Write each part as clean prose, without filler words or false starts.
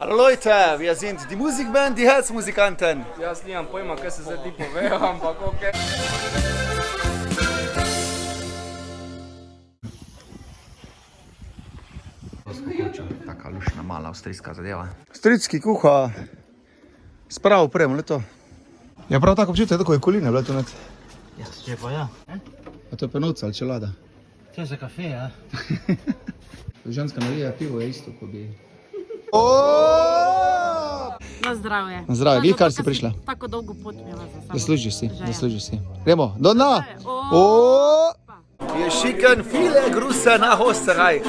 Hallo Leute, wir sind die Musikband, die Herzmusikanten. Jaz nimam pojma, kaj se zdaj ti povejo, ampak okej. Taka lušna, mala avstrijska zadeva. Avstrijski kuha, sprav premo leto. Ja, prav tako občutek, tako je koline bilo tu net. Ja, če pa ja. A to je penovca ali čelada? To je za kafe, ja. Ženska nalija pivo je isto, ko bi... Na zdravje. Na zdravje, glih kar si prišla. Tako dolgo pot mi je za sabo. Zaslužiš si. Gremo, do dna! Wir schicken viele Grüße nach Österreich.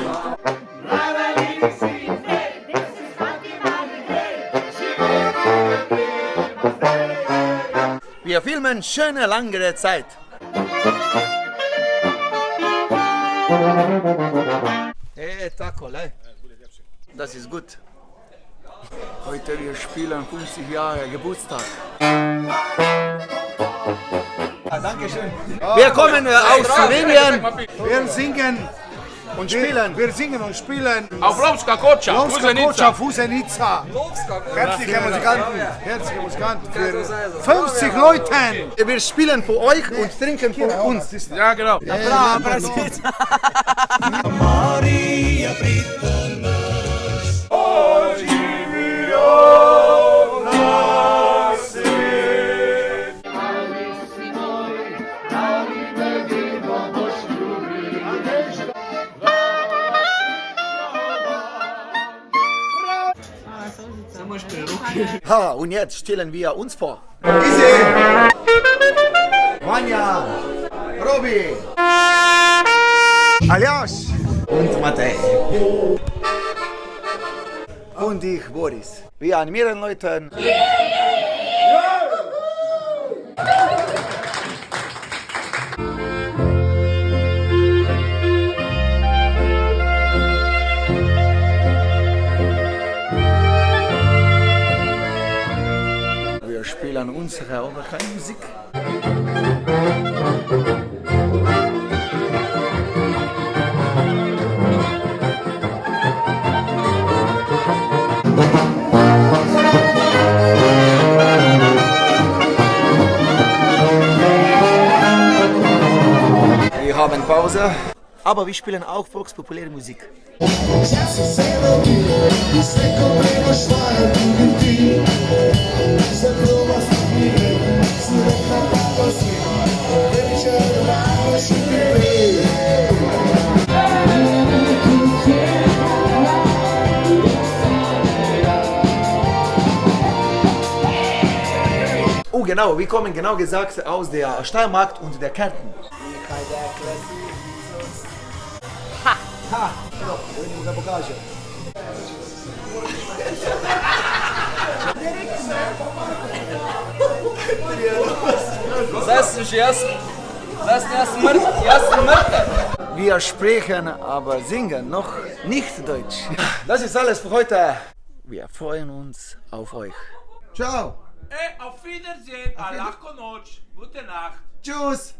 Wir filmen schöne lange Zeit. Tako, le. Das ist gut. Heute wir spielen 50 Jahre Geburtstag. Dankeschön. Wir kommen aus Slowenien. Wir singen Und spielen. Wir singen und spielen Auf Lovska Koča, Fuzenica. Fuzenica. Herzliche Musikanten für 50 Leuten. Wir spielen für euch und trinken für uns. Ja, genau. Ha, und jetzt stellen wir uns vor. Easy. Vanja, Robi, Aljaš. und Matej. Und ich, Boris. Wir animieren Leute. Wir spielen unsere Oberkreismusik. Wir haben Pause, aber wir spielen auch volkspopuläre Musik. Oh genau, wir kommen genau gesagt aus der Steiermark und der Kärnten. Zdaj sem že jaz mrtev. Wir sprechen, aber singen noch nicht Deutsch. Das ist alles für heute. Wir freuen uns auf euch. Ciao. Auf Wiedersehen, a lahko noč, gute Nacht. Tschüss.